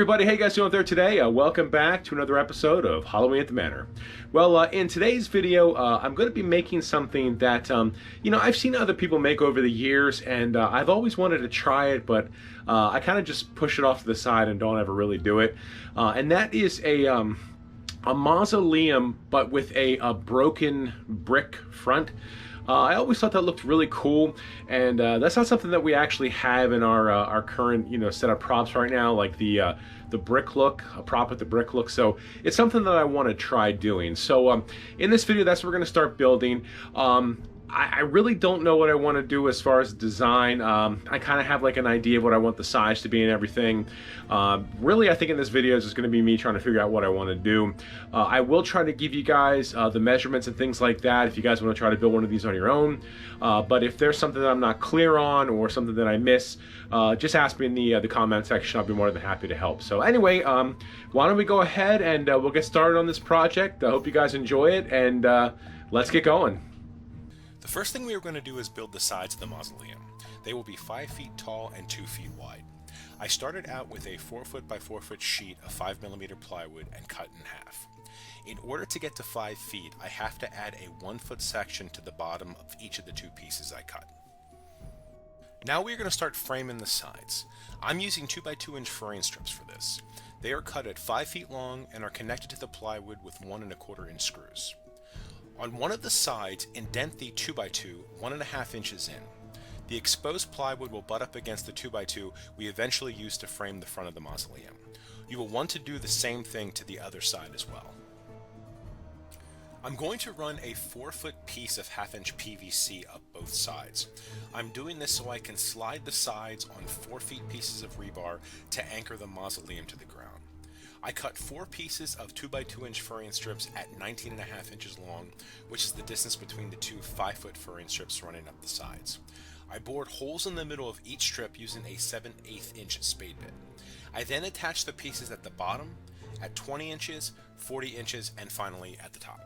everybody, how you guys doing out there today? Welcome back to another episode of Halloween at the Manor. Well, in today's video, I'm going to be making something that, I've seen other people make over the years, and I've always wanted to try it, but I kind of just push it off to the side and don't ever really do it. And that is a mausoleum, but with a broken brick front. I always thought that looked really cool, and that's not something that we actually have in our current set of props right now, like the brick look, a prop with the brick look. So it's something that I want to try doing. So in this video, that's what we're going to start building. I really don't know what I want to do as far as design. I kind of have like an idea of what I want the size to be and everything. Really, I think in this video is just going to be me trying to figure out what I want to do. I will try to give you guys the measurements and things like that if you guys want to try to build one of these on your own. But if there's something that I'm not clear on or something that I miss, just ask me in the comment section. I'll be more than happy to help. So anyway, why don't we go ahead and we'll get started on this project. I hope you guys enjoy it, and let's get going. The first thing we are going to do is build the sides of the mausoleum. They will be 5 feet tall and 2 feet wide. I started out with a 4 foot by 4 foot sheet of 5mm plywood and cut in half. In order to get to 5 feet, I have to add a 1 foot section to the bottom of each of the 2 pieces I cut. Now we are going to start framing the sides. I'm using 2 by 2 inch furring strips for this. They are cut at 5 feet long and are connected to the plywood with 1 1/4 inch screws. On one of the sides, indent the 2 by 2 1.5 inches in. The exposed plywood will butt up against the 2 by 2 we eventually use to frame the front of the mausoleum. You will want to do the same thing to the other side as well. I'm going to run a 4 foot piece of 1/2 inch PVC up both sides. I'm doing this so I can slide the sides on 4 feet pieces of rebar to anchor the mausoleum to the ground. I cut 4 pieces of 2 by 2 inch furring strips at 19.5 inches long, which is the distance between the 2 5-foot furring strips running up the sides. I bored holes in the middle of each strip using a 7/8 inch spade bit. I then attached the pieces at the bottom, at 20 inches, 40 inches, and finally at the top.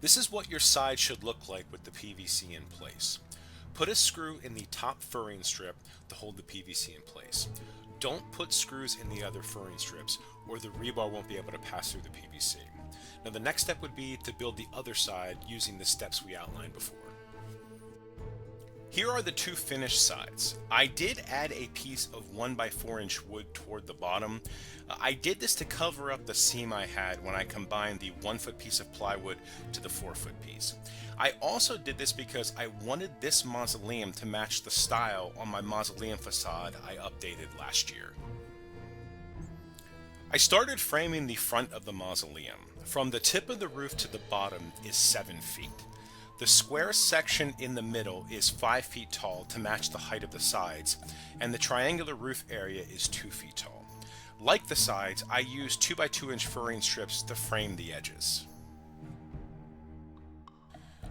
This is what your side should look like with the PVC in place. Put a screw in the top furring strip to hold the PVC in place. Don't put screws in the other furring strips, or the rebar won't be able to pass through the PVC. Now the next step would be to build the other side using the steps we outlined before. Here are the 2 finished sides. I did add a piece of 1 by 4 inch wood toward the bottom. I did this to cover up the seam I had when I combined the 1 foot piece of plywood to the 4 foot piece. I also did this because I wanted this mausoleum to match the style on my mausoleum facade I updated last year. I started framing the front of the mausoleum. From the tip of the roof to the bottom is 7 feet. The square section in the middle is 5 feet tall to match the height of the sides, and the triangular roof area is 2 feet tall. Like the sides, I used 2 by 2 inch furring strips to frame the edges.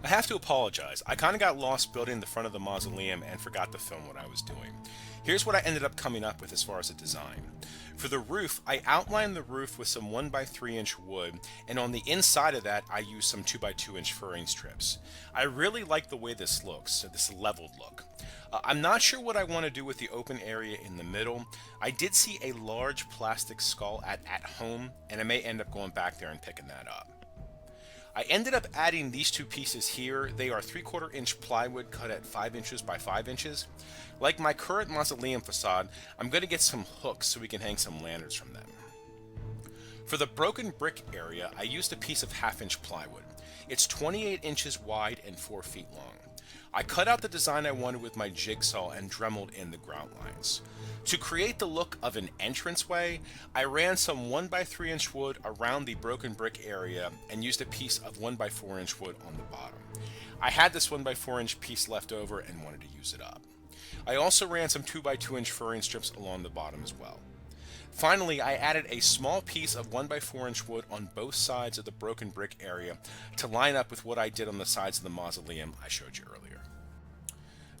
I have to apologize, I kind of got lost building the front of the mausoleum and forgot to film what I was doing. Here's what I ended up coming up with as far as a design. For the roof, I outlined the roof with some 1 by 3 inch wood, and on the inside of that I used some 2 by 2 inch furring strips. I really like the way this looks, this leveled look. I'm not sure what I want to do with the open area in the middle. I did see a large plastic skull at home, and I may end up going back there and picking that up. I ended up adding these 2 pieces here. They are 3/4 inch plywood cut at 5 inches by 5 inches. Like my current mausoleum facade, I'm going to get some hooks so we can hang some lanterns from them. For the broken brick area, I used a piece of 1/2 inch plywood. It's 28 inches wide and 4 feet long. I cut out the design I wanted with my jigsaw and dremeled in the grout lines. To create the look of an entranceway, I ran some 1 by 3 inch wood around the broken brick area and used a piece of 1 by 4 inch wood on the bottom. I had this 1 by 4 inch piece left over and wanted to use it up. I also ran some 2 by 2 inch furring strips along the bottom as well. Finally, I added a small piece of 1 by 4 inch wood on both sides of the broken brick area to line up with what I did on the sides of the mausoleum I showed you earlier.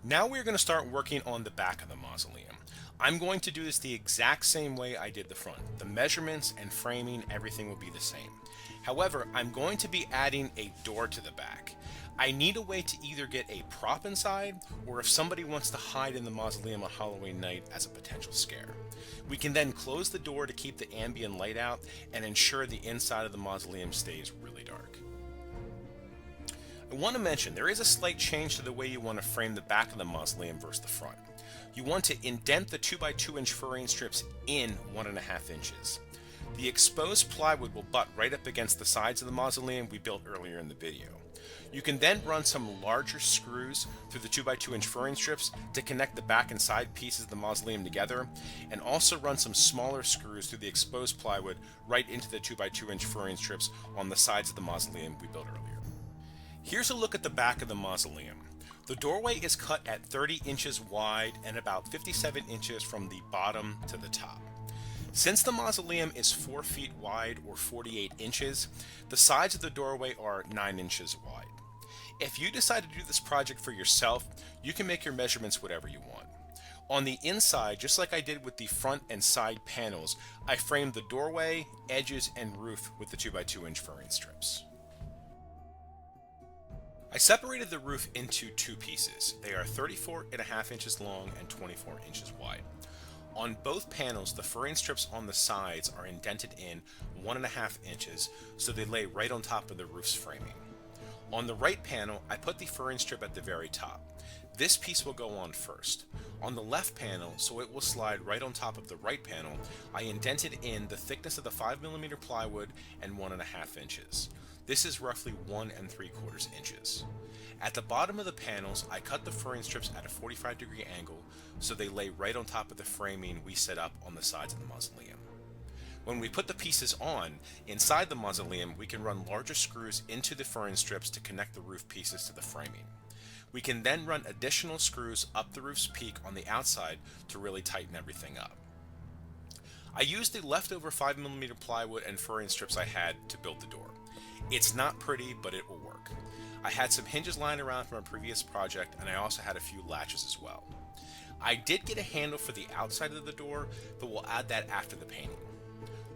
Now we're going to start working on the back of the mausoleum. I'm going to do this the exact same way I did the front. The measurements and framing, everything will be the same. However, I'm going to be adding a door to the back. I need a way to either get a prop inside, or if somebody wants to hide in the mausoleum on Halloween night as a potential scare. We can then close the door to keep the ambient light out and ensure the inside of the mausoleum stays really dark. I want to mention there is a slight change to the way you want to frame the back of the mausoleum versus the front. You want to indent the 2x2 inch furring strips in 1.5 inches. The exposed plywood will butt right up against the sides of the mausoleum we built earlier in the video. You can then run some larger screws through the 2x2 inch furring strips to connect the back and side pieces of the mausoleum together, and also run some smaller screws through the exposed plywood right into the 2x2 inch furring strips on the sides of the mausoleum we built earlier. Here's a look at the back of the mausoleum. The doorway is cut at 30 inches wide and about 57 inches from the bottom to the top. Since the mausoleum is 4 feet wide or 48 inches, the sides of the doorway are 9 inches wide. If you decide to do this project for yourself, you can make your measurements whatever you want. On the inside, just like I did with the front and side panels, I framed the doorway, edges, and roof with the 2x2 inch furring strips. I separated the roof into two pieces. They are 34.5 inches long and 24 inches wide. On both panels, the furring strips on the sides are indented in 1.5 inches, so they lay right on top of the roof's framing. On the right panel, I put the furring strip at the very top. This piece will go on first. On the left panel, so it will slide right on top of the right panel, I indented in the thickness of the 5mm plywood and 1.5 inches. This is roughly 1 3/4 inches. At the bottom of the panels, I cut the furring strips at a 45-degree angle so they lay right on top of the framing we set up on the sides of the mausoleum. When we put the pieces on, inside the mausoleum, we can run larger screws into the furring strips to connect the roof pieces to the framing. We can then run additional screws up the roof's peak on the outside to really tighten everything up. I used the leftover 5mm plywood and furring strips I had to build the door. It's not pretty, but it will work. I had some hinges lying around from a previous project, and I also had a few latches as well. I did get a handle for the outside of the door, but we'll add that after the painting.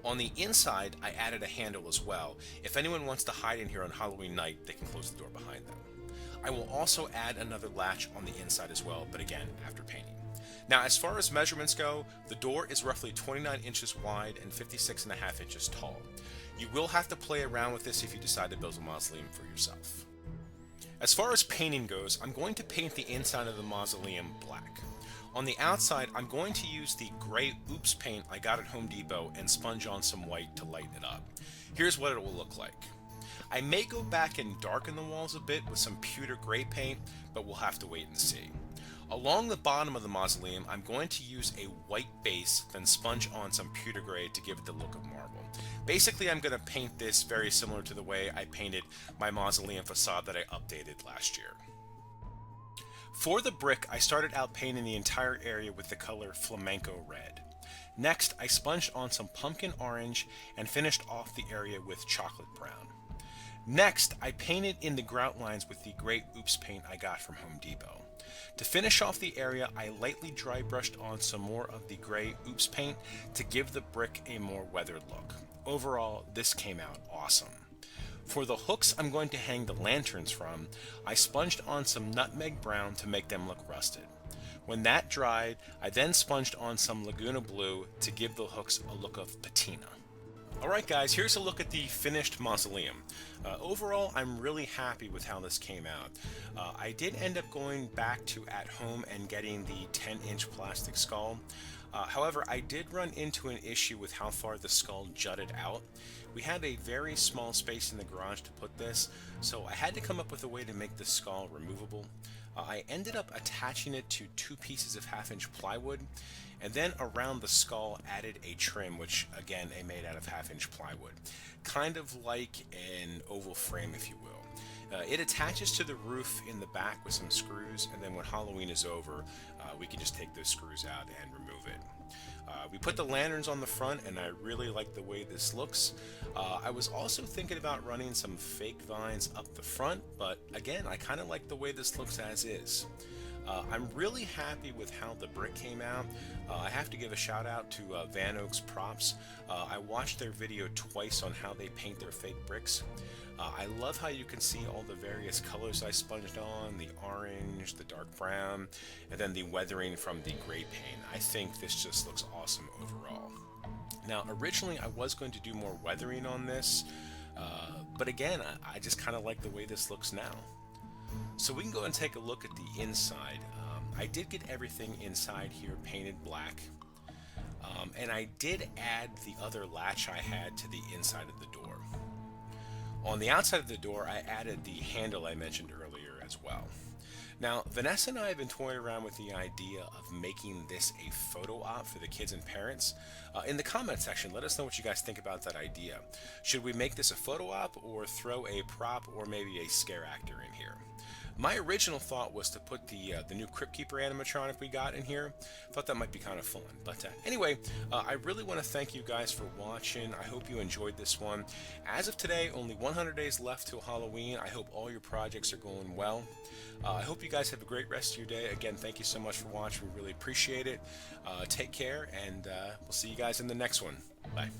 On the inside, I added a handle as well. If anyone wants to hide in here on Halloween night, they can close the door behind them. I will also add another latch on the inside as well, but again, after painting. Now, as far as measurements go, the door is roughly 29 inches wide and 56.5 inches tall. You will have to play around with this if you decide to build a mausoleum for yourself. As far as painting goes, I'm going to paint the inside of the mausoleum black. On the outside, I'm going to use the gray Oops paint I got at Home Depot and sponge on some white to lighten it up. Here's what it will look like. I may go back and darken the walls a bit with some pewter gray paint, but we'll have to wait and see. Along the bottom of the mausoleum, I'm going to use a white base, then sponge on some pewter gray to give it the look of marble. Basically, I'm going to paint this very similar to the way I painted my mausoleum facade that I updated last year. For the brick, I started out painting the entire area with the color Flamenco Red. Next, I sponged on some pumpkin orange and finished off the area with chocolate brown. Next, I painted in the grout lines with the gray Oops paint I got from Home Depot. To finish off the area, I lightly dry brushed on some more of the gray Oops paint to give the brick a more weathered look. Overall, this came out awesome. For the hooks I'm going to hang the lanterns from, I sponged on some nutmeg brown to make them look rusted. When that dried, I then sponged on some Laguna blue to give the hooks a look of patina. Alright guys, here's a look at the finished mausoleum. Overall, I'm really happy with how this came out. I did end up going back to at home and getting the 10-inch plastic skull. However, I did run into an issue with how far the skull jutted out. We had a very small space in the garage to put this, so I had to come up with a way to make the skull removable. I ended up attaching it to 2 pieces of 1/2-inch plywood, and then around the skull added a trim, which again I made out of 1/2-inch plywood. Kind of like an oval frame, if you will. It attaches to the roof in the back with some screws, and then when Halloween is over, we can just take those screws out and remove it. We put the lanterns on the front, and I really like the way this looks. I was also thinking about running some fake vines up the front, but again, I kind of like the way this looks as is. I'm really happy with how the brick came out. I have to give a shout out to Van Oaks Props. I watched their video twice on how they paint their fake bricks. I love how you can see all the various colors I sponged on, the orange, the dark brown, and then the weathering from the gray paint. I think this just looks awesome overall. Now, originally I was going to do more weathering on this, but again, I just kind of like the way this looks now. So we can go and take a look at the inside. I did get everything inside here painted black, and I did add the other latch I had to the inside of the door. On the outside of the door, I added the handle I mentioned earlier as well. Now, Vanessa and I have been toying around with the idea of making this a photo op for the kids and parents. In the comment section, let us know what you guys think about that idea. Should we make this a photo op or throw a prop or maybe a scare actor in here? My original thought was to put the new Crypt Keeper animatronic we got in here. Thought that might be kind of fun. But anyway, I really want to thank you guys for watching. I hope you enjoyed this one. As of today, only 100 days left till Halloween. I hope all your projects are going well. I hope you guys have a great rest of your day. Again, thank you so much for watching. We really appreciate it. Take care, and we'll see you guys in the next one. Bye.